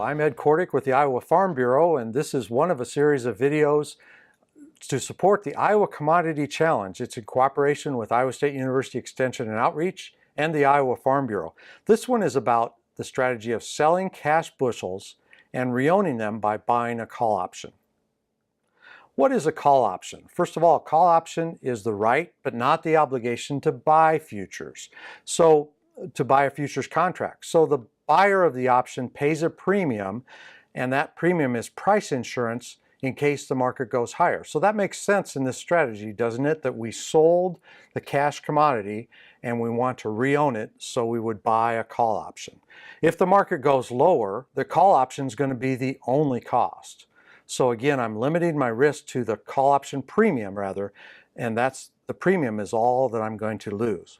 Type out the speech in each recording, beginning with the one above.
I'm Ed Kordick with the Iowa Farm Bureau, and this is one of a series of videos to support the Iowa Commodity Challenge. It's in cooperation with Iowa State University Extension and Outreach and the Iowa Farm Bureau. This one is about the strategy of selling cash bushels and reowning them by buying a call option. What is a call option? First of all, a call option is the right but not the obligation to buy futures. So to buy a futures contract. So the buyer of the option pays a premium, and that premium is price insurance in case the market goes higher. So that makes sense in this strategy, doesn't it? That we sold the cash commodity and we want to re-own it, so we would buy a call option. If the market goes lower, the call option is going to be the only cost. So again, I'm limiting my risk to the call option premium rather, and that's the premium is all that I'm going to lose.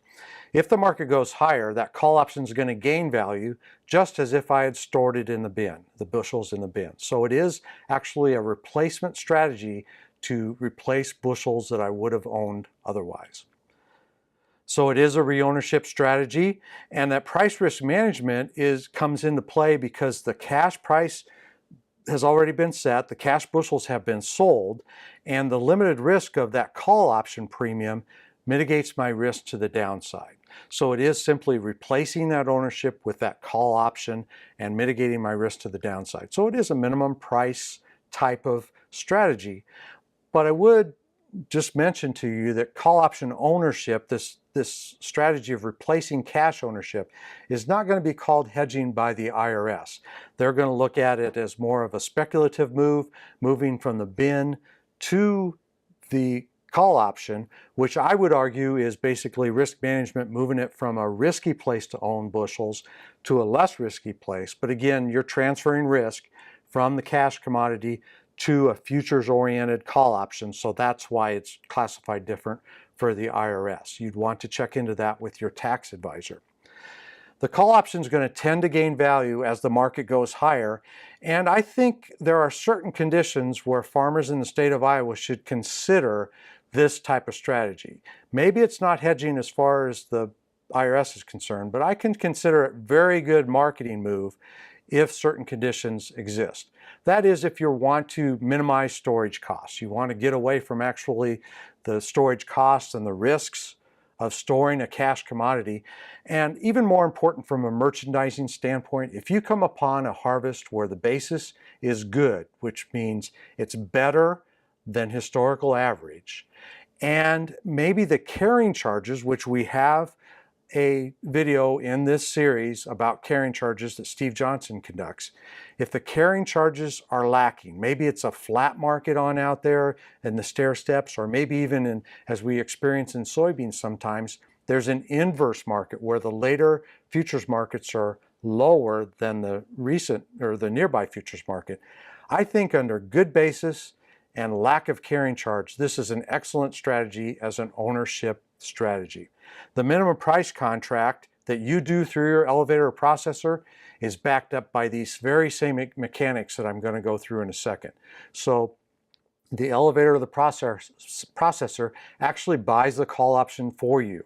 If the market goes higher, that call option is going to gain value just as if I had stored it in the bin, the bushels in the bin. So it is actually a replacement strategy to replace bushels that I would have owned otherwise. So it is a reownership strategy, and that price risk management comes into play because the cash price has already been set, the cash bushels have been sold, and the limited risk of that call option premium mitigates my risk to the downside. So it is simply replacing that ownership with that call option and mitigating my risk to the downside. So it is a minimum price type of strategy. But I would just mention to you that call option ownership, this strategy of replacing cash ownership, is not going to be called hedging by the IRS. They're going to look at it as more of a speculative move, moving from the bin to the call option, which I would argue is basically risk management, moving it from a risky place to own bushels to a less risky place. But again, you're transferring risk from the cash commodity to a futures-oriented call option, so that's why it's classified different for the IRS. You'd want to check into that with your tax advisor. The call option is going to tend to gain value as the market goes higher, and I think there are certain conditions where farmers in the state of Iowa should consider this type of strategy. Maybe it's not hedging as far as the IRS is concerned, but I can consider it a very good marketing move if certain conditions exist. That is, if you want to minimize storage costs. You want to get away from actually the storage costs and the risks of storing a cash commodity. And even more important from a merchandising standpoint, if you come upon a harvest where the basis is good, which means it's better than historical average, and maybe the carrying charges, which we have a video in this series about carrying charges that Steve Johnson conducts. If the carrying charges are lacking, maybe it's a flat market on out there in the stair steps, or maybe even in, as we experience in soybeans sometimes, there's an inverse market where the later futures markets are lower than the recent or the nearby futures market. I think under good basis and lack of carrying charge, this is an excellent strategy as an ownership strategy. The minimum price contract that you do through your elevator or processor is backed up by these very same mechanics that I'm going to go through in a second. So the elevator or the processor actually buys the call option for you.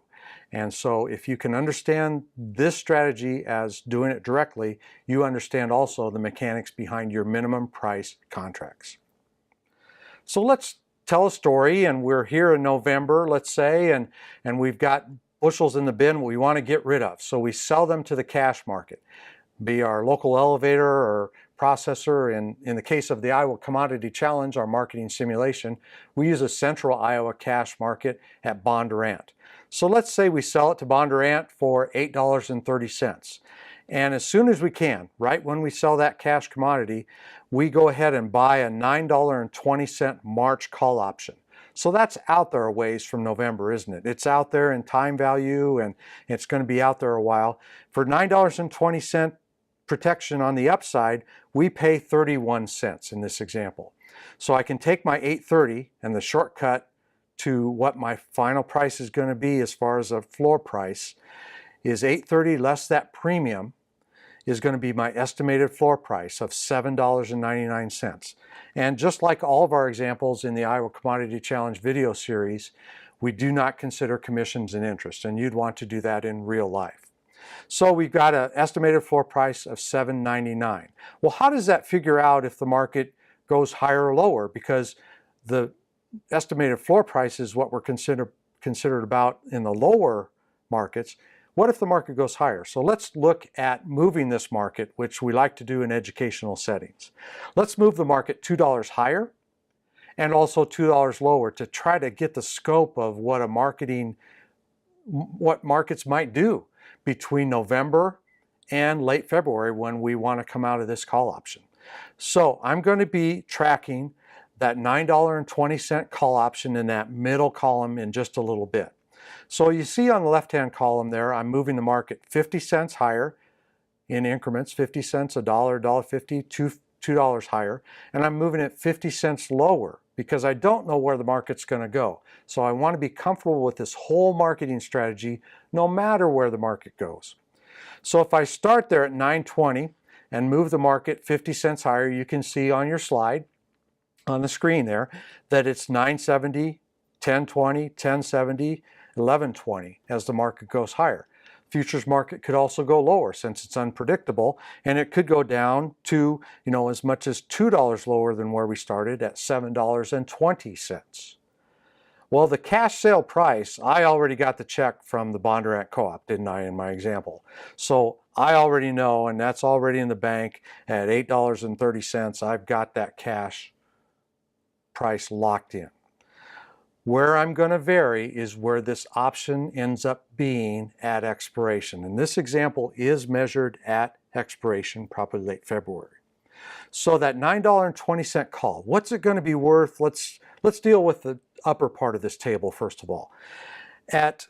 And so if you can understand this strategy as doing it directly, you understand also the mechanics behind your minimum price contracts. So let's tell a story, and we're here in November, let's say, and we've got bushels in the bin we want to get rid of. So we sell them to the cash market, be our local elevator or processor. In the case of the Iowa Commodity Challenge, our marketing simulation, we use a central Iowa cash market at Bondurant. So let's say we sell it to Bondurant for $8.30. And as soon as we can, right when we sell that cash commodity, we go ahead and buy a $9.20 March call option. So that's out there a ways from November, isn't it? It's out there in time value, and it's going to be out there a while. For $9.20 protection on the upside, we pay 31 cents in this example. So I can take my $8.30 and the shortcut to what my final price is going to be as far as a floor price is $8.30 less that premium is going to be my estimated floor price of $7.99. And just like all of our examples in the Iowa Commodity Challenge video series, we do not consider commissions and interest, and you'd want to do that in real life. So we've got an estimated floor price of $7.99. Well, how does that figure out if the market goes higher or lower? Because the estimated floor price is what we're considered about in the lower markets. What if the market goes higher? So let's look at moving this market, which we like to do in educational settings. Let's move the market $2 higher and also $2 lower to try to get the scope of what markets might do between November and late February when we want to come out of this call option. So I'm going to be tracking that $9.20 call option in that middle column in just a little bit. So you see on the left-hand column there, I'm moving the market 50 cents higher in increments, 50 cents, $1, $1.50, $2 higher, and I'm moving it 50 cents lower because I don't know where the market's going to go. So I want to be comfortable with this whole marketing strategy no matter where the market goes. So if I start there at $9.20 and move the market 50 cents higher, you can see on your slide on the screen there that it's $9.70, $10.20, $10.70, $11.20 as the market goes higher. Futures market could also go lower since it's unpredictable, and it could go down to, as much as $2 lower than where we started at $7.20. Well, the cash sale price, I already got the check from the Bondurant Co-op, didn't I, in my example? So I already know, and that's already in the bank at $8.30. I've got that cash price locked in. Where I'm going to vary is where this option ends up being at expiration. And this example is measured at expiration, probably late February. So that $9.20 call, what's it going to be worth? Let's deal with the upper part of this table first of all. At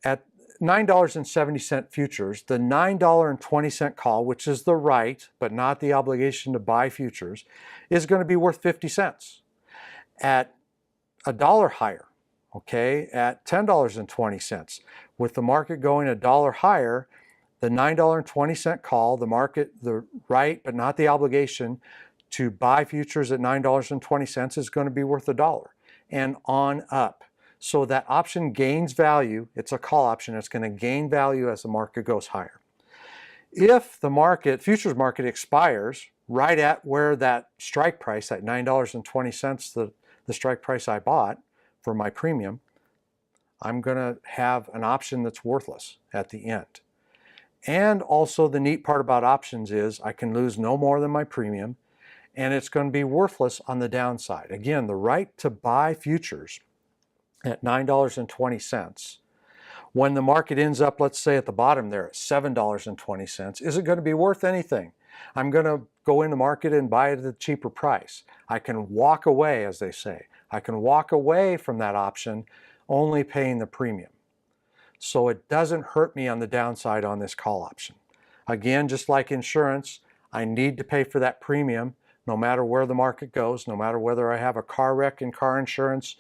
$9.70 futures, the $9.20 call, which is the right but not the obligation to buy futures, is going to be worth 50 cents. At $1 higher, okay, at $10.20. With the market going $1 higher, the $9.20 call, the right but not the obligation to buy futures at $9.20 is going to be worth $1 and on up. So that option gains value. It's a call option. It's going to gain value as the market goes higher. If the futures market expires right at where that strike price, that $9.20, the strike price I bought for my premium, I'm going to have an option that's worthless at the end. And also the neat part about options is I can lose no more than my premium, and it's going to be worthless on the downside. Again, the right to buy futures at $9.20, when the market ends up, let's say at the bottom there at $7.20, isn't going to be worth anything. I'm going to go in the market and buy it at a cheaper price. I can walk away, as they say. I can walk away from that option only paying the premium. So it doesn't hurt me on the downside on this call option. Again, just like insurance, I need to pay for that premium no matter where the market goes, no matter whether I have a car wreck and car insurance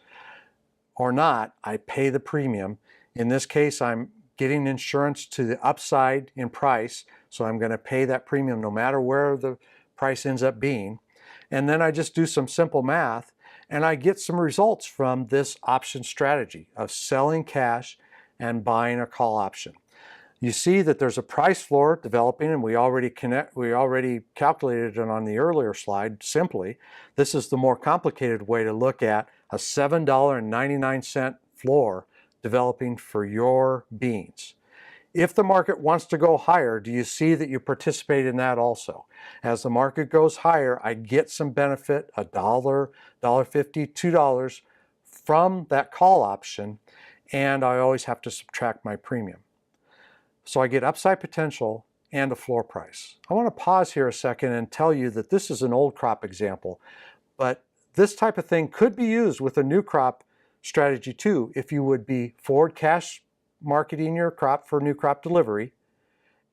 or not, I pay the premium. In this case, I'm getting insurance to the upside in price, so I'm going to pay that premium no matter where the price ends up being. And then I just do some simple math, and I get some results from this option strategy of selling cash and buying a call option. You see that there's a price floor developing, and we already calculated it on the earlier slide simply. This is the more complicated way to look at a $7.99 floor developing for your beans. If the market wants to go higher, do you see that you participate in that also? As the market goes higher, I get some benefit, $1, $1.50, $2 from that call option, and I always have to subtract my premium. So I get upside potential and a floor price. I want to pause here a second and tell you that this is an old crop example, but this type of thing could be used with a new crop strategy too, if you would be forward cash marketing your crop for new crop delivery,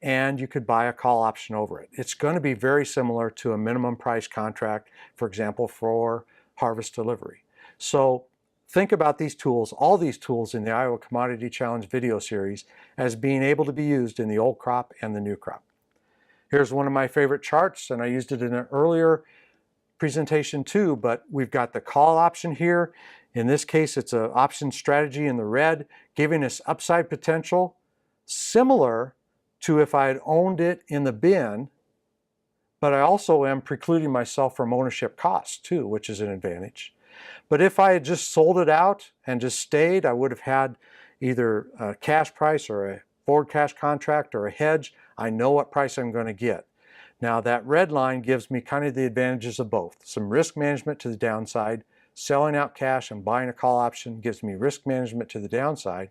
and you could buy a call option over it. It's going to be very similar to a minimum price contract, for example, for harvest delivery. So think about these tools, all these tools in the Iowa Commodity Challenge video series, as being able to be used in the old crop and the new crop. Here's one of my favorite charts, and I used it in an earlier presentation too, but we've got the call option here. In this case, it's an option strategy in the red, giving us upside potential, similar to if I had owned it in the bin, but I also am precluding myself from ownership costs too, which is an advantage. But if I had just sold it out and just stayed, I would have had either a cash price or a forward cash contract or a hedge. I know what price I'm going to get. Now that red line gives me kind of the advantages of both. Some risk management to the downside. Selling out cash and buying a call option gives me risk management to the downside,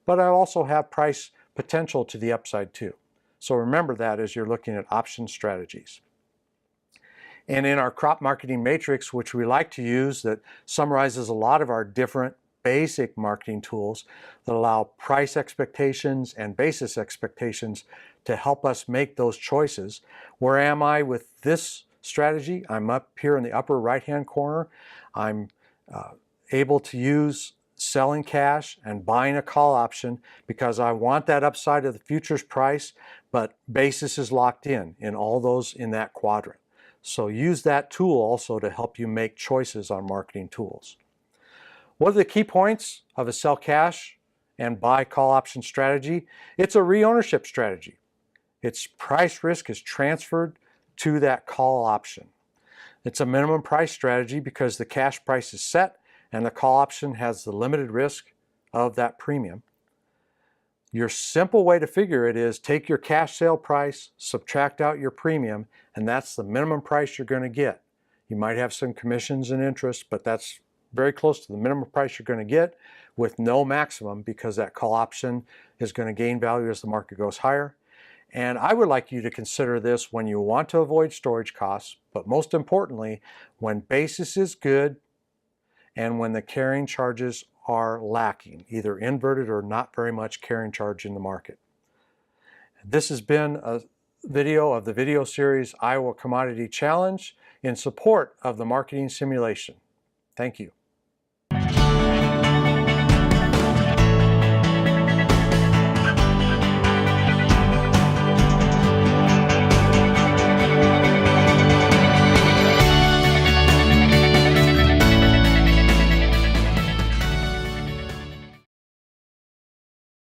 but I also have price potential to the upside too. So remember that as you're looking at option strategies. And in our crop marketing matrix, which we like to use, that summarizes a lot of our different basic marketing tools that allow price expectations and basis expectations to help us make those choices. Where am I with this strategy? I'm up here in the upper right-hand corner. I'm able to use selling cash and buying a call option because I want that upside of the futures price, but basis is locked in all those in that quadrant. So use that tool also to help you make choices on marketing tools. What are the key points of a sell cash and buy call option strategy? It's a re-ownership strategy. Its price risk is transferred to that call option. It's a minimum price strategy because the cash price is set and the call option has the limited risk of that premium. Your simple way to figure it is take your cash sale price, subtract out your premium, and that's the minimum price you're going to get. You might have some commissions and interest, but that's very close to the minimum price you're going to get with no maximum because that call option is going to gain value as the market goes higher. And I would like you to consider this when you want to avoid storage costs, but most importantly, when basis is good and when the carrying charges are lacking, either inverted or not very much carrying charge in the market. This has been a video of the video series Iowa Commodity Challenge in support of the marketing simulation. Thank you.